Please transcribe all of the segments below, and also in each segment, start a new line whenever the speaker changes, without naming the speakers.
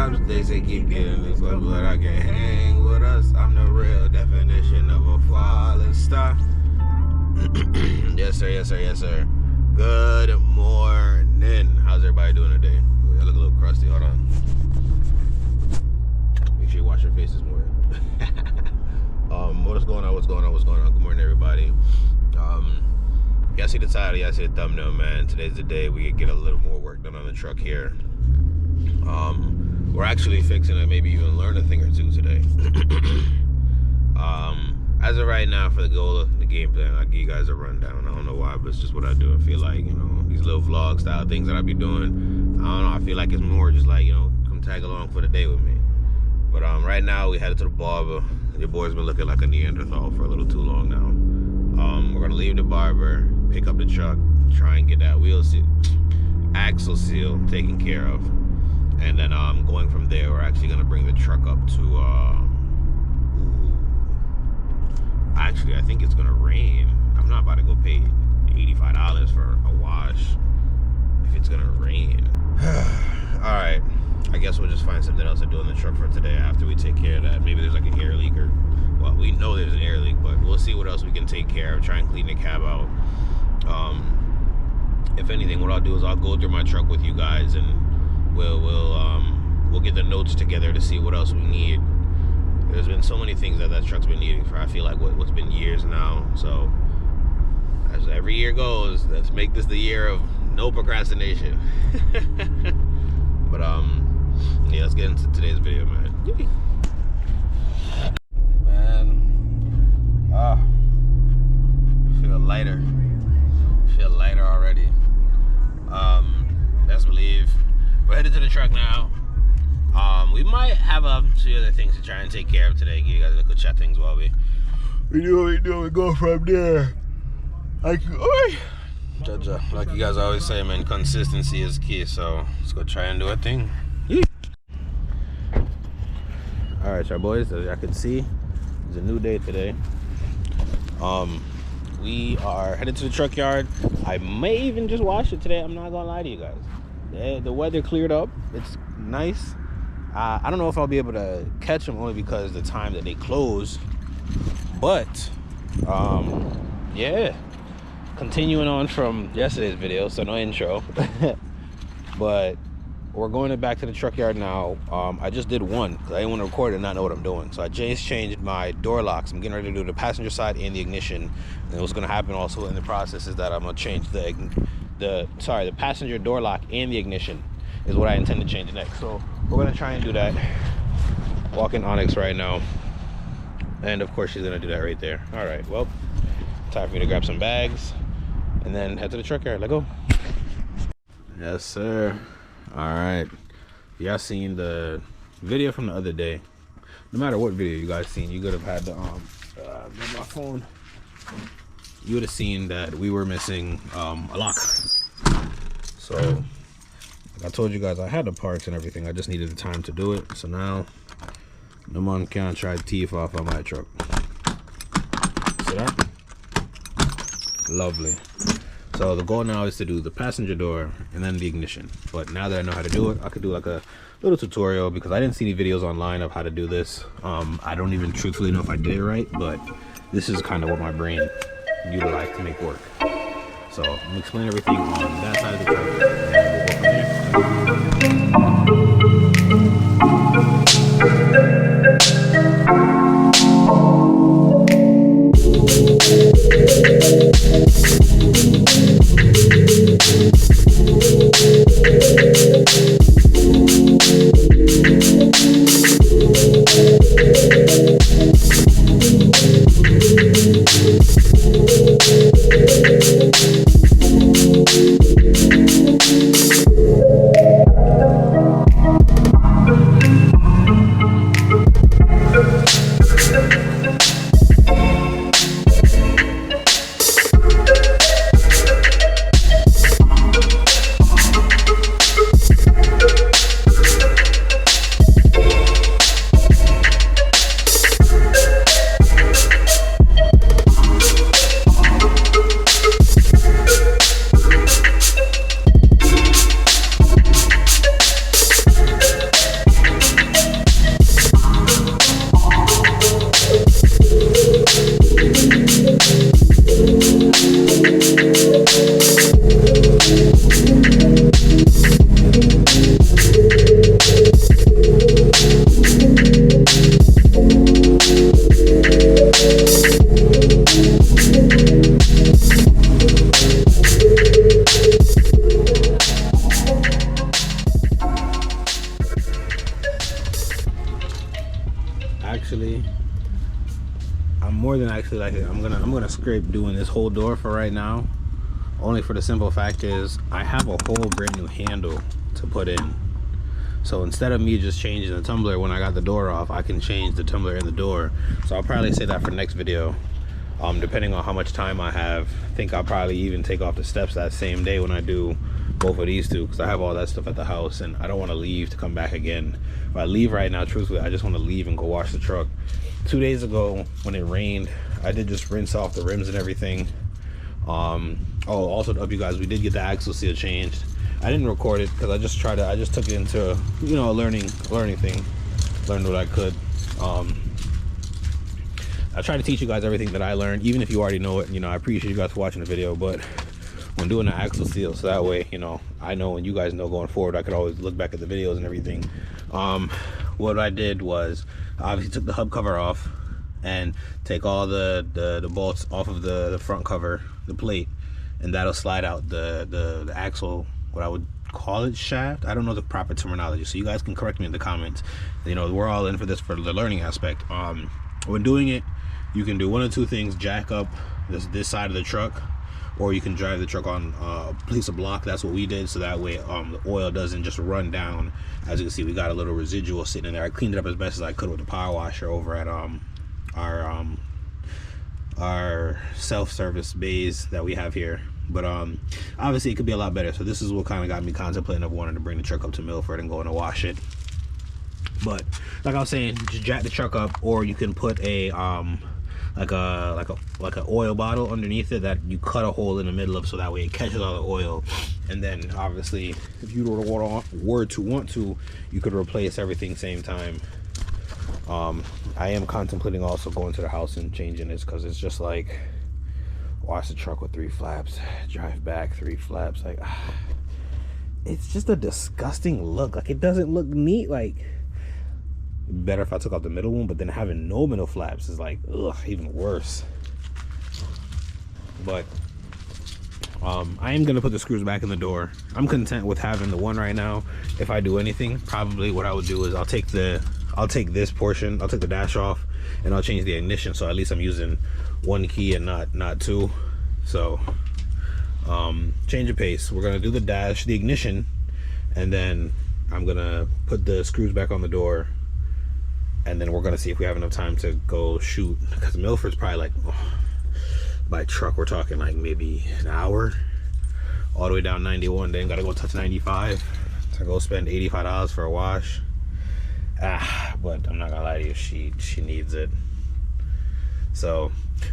jobs, they say keep getting this love, but I can't hang with us. I'm the real definition of a falling star. Yes, sir, yes, sir, yes, sir. Good morning. How's everybody doing today? I look a little crusty. Hold on. Make sure you wash your face this morning. What's going on? What's going on? What's going on? Good morning, everybody. Y'all see the title? Y'all see the thumbnail, man. Today's the day we get a little more work done on the truck here. We're actually fixing to maybe even learn a thing or two today. As of right now, for the goal of the game plan, I'll give you guys a rundown. I don't know why, but it's just what I do. I feel like, these little vlog style things that I be doing, I don't know, I feel like it's more just like, come tag along for the day with me. But right now, we headed to the barber. Your boy's been looking like a Neanderthal for a little too long now. We're gonna leave the barber, pick up the truck, try and get that wheel seal, axle seal taken care of. And then going from there, we're actually gonna bring the truck up to, actually, I think it's gonna rain. I'm not about to go pay $85 for a wash if it's gonna rain. All right, I guess we'll just find something else to do in the truck for today after we take care of that. Maybe there's like an air leak, or, well, we know there's an air leak, but we'll see what else we can take care of, try and clean the cab out. If anything, what I'll do is I'll go through my truck with you guys, and we'll get the notes together to see what else we need. There's been so many things that truck's been needing for, I feel like, what's been years now. So as every year goes, let's make this the year of no procrastination. But yeah, let's get into today's video, man. Feel lighter. Feel lighter already. Best believe we're headed to the truck now. We might have a few other things to try and take care of today. Give you guys a good chat things while we do what we do. We go from there. Like you guys always say, man, consistency is key. So let's go try and do a thing. All right, y'all boys. As y'all can see, it's a new day today. We are headed to the truck yard. I may even just wash it today. I'm not gonna lie to you guys. The weather cleared up. It's nice. I don't know if I'll be able to catch them, only because of the time that they close. But yeah, continuing on from yesterday's video, so no intro. But we're going back to the truck yard now. I just did one because I didn't want to record it and not know what I'm doing. So I just changed my door locks. I'm getting ready to do the passenger side and the ignition. And what's going to happen also in the process is that I'm going to change the passenger door lock and the ignition is what I intend to change next. So we're going to try and do that. Walking Onyx right now. And of course she's going to do that right there. All right, well, time for me to grab some bags and then head to the truck yard. Let's go. Yes, sir. All right, y'all seen the video from the other day. No matter what video you guys seen, you could have had the get my phone. You would have seen that we were missing a lock. So like I told you guys, I had the parts and everything, I just needed the time to do it. So now no one can try teeth off on my truck. See that? Lovely. So the goal now is to do the passenger door and then the ignition. But now that I know how to do it, I could do like a little tutorial, because I didn't see any videos online of how to do this. I don't even truthfully know if I did it right, but this is kind of what my brain utilized to make work. So I'm gonna explain everything on that side of the truck, and we'll go from there. more than actually like it. I'm gonna scrape doing this whole door for right now, only for the simple fact is I have a whole brand new handle to put in. So instead of me just changing the tumbler when I got the door off, I can change the tumbler in the door. So I'll probably say that for next video, depending on how much time I have. I think I'll probably even take off the steps that same day when I do both of these two, because I have all that stuff at the house and I don't want to leave to come back again. If I leave right now, truthfully, I just want to leave and go wash the truck. 2 days ago when it rained, I did just rinse off the rims and everything. Oh, also to help you guys, we did get the axle seal changed. I didn't record it because I just took it into, you know, a learning thing. Learned what I could. I try to teach you guys everything that I learned, even if you already know it. You know, I appreciate you guys for watching the video, but when doing the axle seal, so that way, you know, I know and you guys know going forward, I could always look back at the videos and everything. What I did was obviously took the hub cover off and take all the bolts off of the front cover, the plate, and that'll slide out the axle, what I would call it, shaft. I don't know the proper terminology, so you guys can correct me in the comments. You know, we're all in for this for the learning aspect. When doing it, you can do one of two things: jack up this side of the truck, or you can drive the truck on a piece of block. That's what we did, so that way the oil doesn't just run down. As you can see, we got a little residual sitting in there. I cleaned it up as best as I could with the power washer over at our self-service bays that we have here. But obviously it could be a lot better, so this is what kind of got me contemplating of wanting to bring the truck up to Milford and going to wash it. But like I was saying, just jack the truck up, or you can put a like an oil bottle underneath it that you cut a hole in the middle of, so that way it catches all the oil. And then obviously if you were to want to, you could replace everything same time. I am contemplating also going to the house and changing this, because it's just like, wash the truck with 3 flaps, drive back 3 flaps, like it's just a disgusting look. Like, it doesn't look neat. Like, better if I took off the middle one, but then having no middle flaps is like, ugh, even worse. But I am gonna put the screws back in the door. I'm content with having the one right now. If I do anything, probably what I would do is I'll take this portion, I'll take the dash off, and I'll change the ignition, so at least I'm using 1 key and not 2. So change of pace. We're gonna do the dash, the ignition, and then I'm gonna put the screws back on the door, and then we're gonna see if we have enough time to go shoot, because Milford's probably like, by truck we're talking like maybe an hour, all the way down 91, then gotta go touch 95 to go spend $85 for a wash. But I'm not gonna lie to you, she needs it. So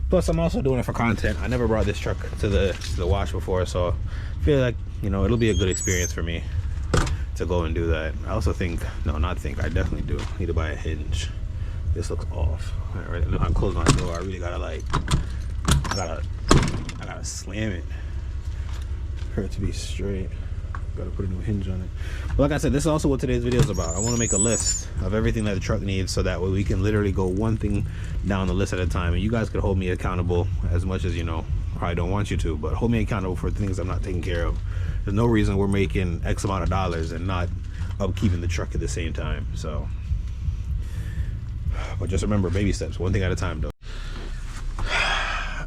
plus I'm also doing it for content. I never brought this truck to the wash before, so I feel like, you know, it'll be a good experience for me to go and do that. I also think, no, not think, I definitely do need to buy a hinge. This looks off. All right, I closed my door. I really gotta like, I gotta slam it for it to be straight. Gotta put a new hinge on it. But like I said, this is also what today's video is about. I want to make a list of everything that the truck needs, so that way we can literally go one thing down the list at a time, and you guys could hold me accountable as much as, you know, probably don't want you to, but hold me accountable for things I'm not taking care of. There's no reason we're making X amount of dollars and not upkeeping the truck at the same time. So, but just remember, baby steps, one thing at a time though.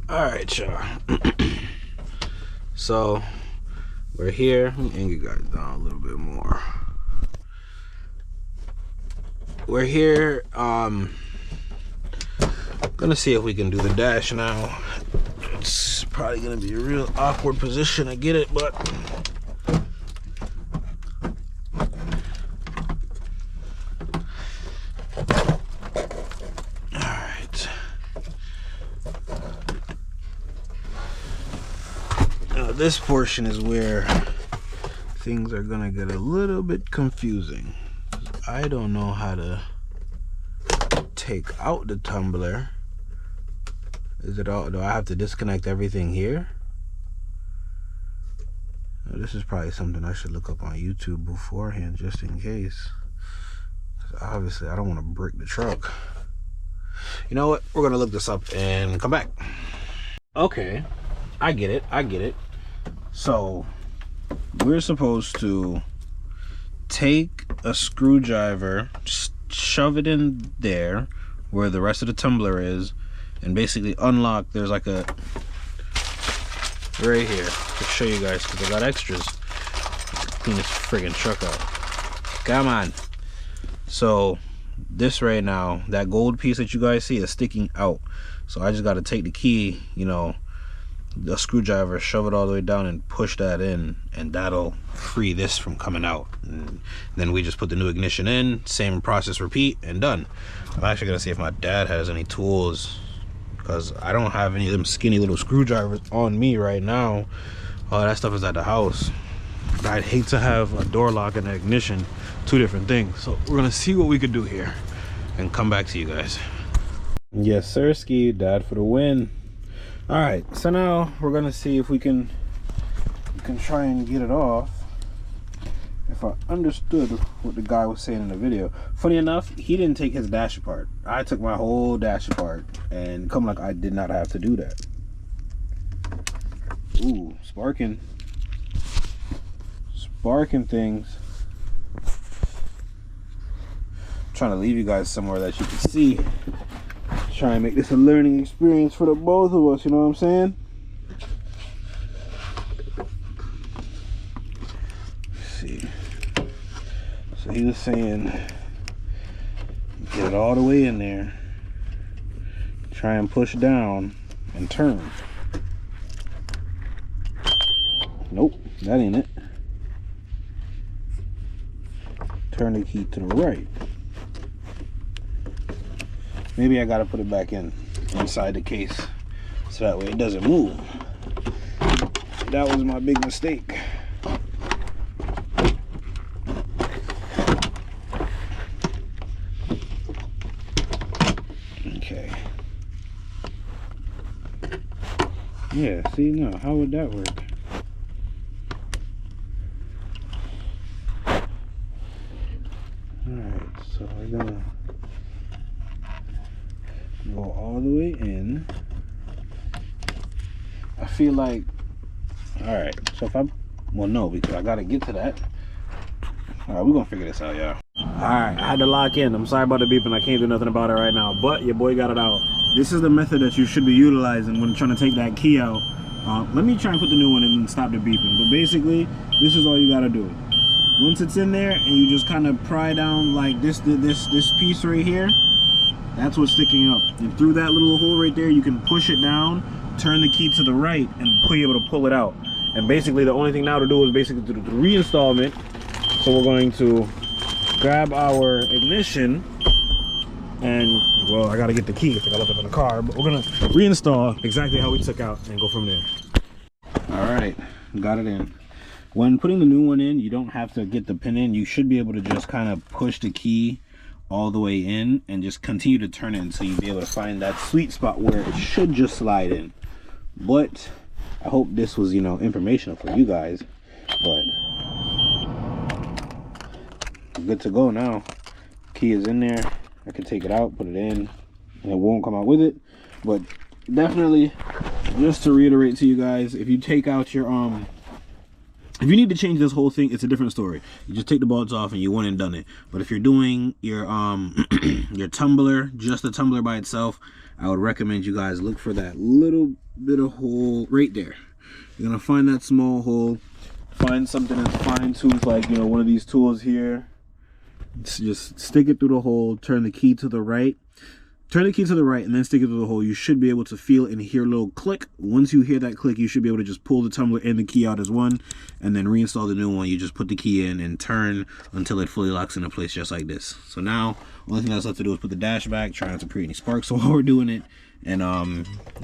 All right, y'all. So we're here. Let me angle you guys down a little bit more. We're here. Gonna see if we can do the dash now. It's probably gonna be a real awkward position, I get it, but alright. Now this portion is where things are gonna get a little bit confusing. I don't know how to take out the tumbler. Is it all, do I have to disconnect everything here? Now, this is probably something I should look up on YouTube beforehand, just in case. 'Cause obviously I don't want to break the truck. You know what? We're gonna look this up and come back. Okay, I get it. So we're supposed to take a screwdriver, just shove it in there, where the rest of the tumbler is, and basically unlock. There's like a right here to show you guys, because I got extras. Clean this friggin' truck out. Come on. So this right now, that gold piece that you guys see is sticking out. So I just got to take the key, you know, the screwdriver, shove it all the way down and push that in, and that'll free this from coming out. And then we just put the new ignition in, same process, repeat, and done. I'm actually gonna see if my dad has any tools, because I don't have any of them skinny little screwdrivers on me right now. All that stuff is at the house. But I'd hate to have a door lock and an ignition, two different things. So we're gonna see what we could do here and come back to you guys. Yes sir, ski, dad for the win. All right, so now we're gonna see if we can try and get it off. If I understood what the guy was saying in the video. Funny enough, he didn't take his dash apart. I took my whole dash apart, and come like I did not have to do that. Ooh, sparking things. I'm trying to leave you guys somewhere that you can see. Try and make this a learning experience for the both of us, you know what I'm saying? Let's see. So he was saying, get it all the way in there, try and push down and turn. Nope, that ain't it. Turn the key to the right. Maybe I gotta put it back inside the case so that way it doesn't move. That was my big mistake. Okay. Yeah, see, no, how would that work? Alright, so we're gonna go all the way in. I feel like, all right, so if well, no, because I gotta get to that. All right, we're gonna figure this out, y'all. All right, I had to lock in. I'm sorry about the beeping. I can't do nothing about it right now, but your boy got it out. This is the method that you should be utilizing when trying to take that key out. Let me try and put the new one in and stop the beeping. But basically, this is all you gotta do. Once it's in there, and you just kind of pry down like this piece right here. That's what's sticking up. And through that little hole right there, you can push it down, turn the key to the right, and be able to pull it out. And basically, the only thing now to do is basically do the reinstallment. So we're going to grab our ignition, and well, I gotta get the key. I think I left it in the car, but we're gonna reinstall exactly how we took out and go from there. All right, got it in. When putting the new one in, you don't have to get the pin in. You should be able to just kind of push the key all the way in and just continue to turn it until you be able to find that sweet spot where it should just slide in. But I hope this was, you know, informational for you guys. But I'm good to go now. Key is in there. I can take it out, put it in, and it won't come out with it. But definitely, just to reiterate to you guys, if you take out your if you need to change this whole thing, it's a different story. You just take the bolts off and you went and done it. But if you're doing your your tumbler, just the tumbler by itself, I would recommend you guys look for that little bit of hole right there. You're gonna find that small hole. Find something that's fine tuned, like, you know, one of these tools here. Just stick it through the hole, turn the key to the right. Turn the key to the right and then stick it to the hole. You should be able to feel and hear a little click. Once you hear that click, you should be able to just pull the tumbler and the key out as one, and then reinstall the new one. You just put the key in and turn until it fully locks into place, just like this. So now, only thing that's left to do is put the dash back, try not to create any sparks while we're doing it, and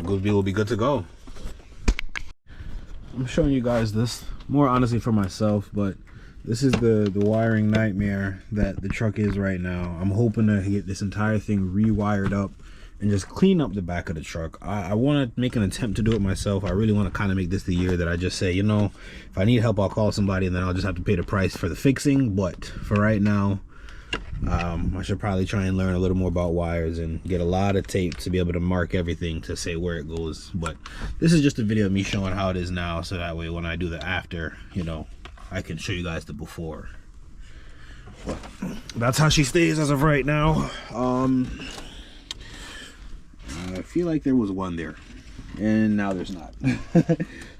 we'll be good to go. I'm showing you guys this more honestly for myself, but this is the wiring nightmare that the truck is right now. I'm hoping to get this entire thing rewired up and just clean up the back of the truck. I want to make an attempt to do it myself. I really want to kind of make this the year that I just say, you know, if I need help, I'll call somebody, and then I'll just have to pay the price for the fixing. But for right now, I should probably try and learn a little more about wires and get a lot of tape to be able to mark everything to say where it goes. But this is just a video of me showing how it is now, so that way when I do the after, you know, I can show you guys the before. But that's how she stays as of right now. feel like there was one there, and now there's not.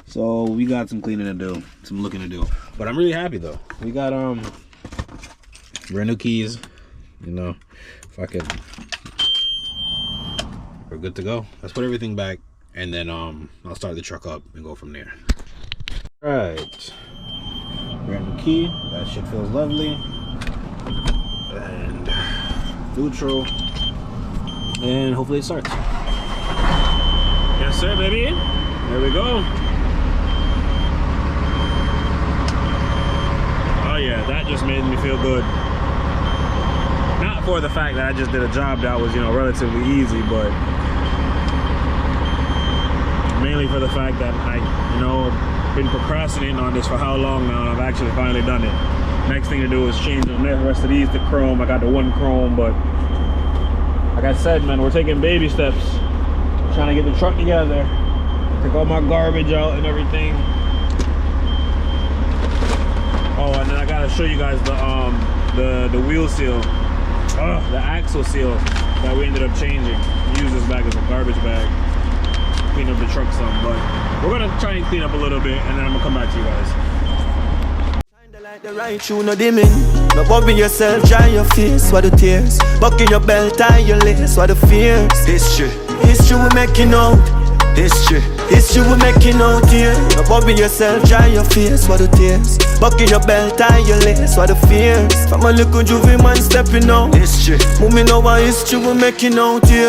So we got some cleaning to do, some looking to do. But I'm really happy though. We got brand new keys. You know, if I could, we're good to go. Let's put everything back, and then I'll start the truck up and go from there. All right, brand new key. That shit feels lovely. And neutral, and hopefully it starts. Yes, sir, baby. There we go. Yeah, that just made me feel good. Not for the fact that I just did a job that was, you know, relatively easy, but mainly for the fact that I, you know, been procrastinating on this for how long now, and I've actually finally done it. Next thing to do is change the rest of these to chrome. I got the one chrome, but like I said, man, we're taking baby steps, trying to get the truck together, take all my garbage out and everything. Oh, and then I gotta show you guys the wheel seal, the axle seal that we ended up changing. Use this bag as a garbage bag, clean up the truck some, but we're gonna try and clean up a little bit, and then I'm gonna come back to you guys.
Like the right shoe, no dimming. No bumping yourself, dry your face, what the tears. Buckle your belt, tie your lace, what the fears. History we making out. History we making out here. No bumping yourself, dry your face, what the tears. Buckle your belt, tie your lace, what the fears. From a little juvie man stepping out. History moving over, history we making out here.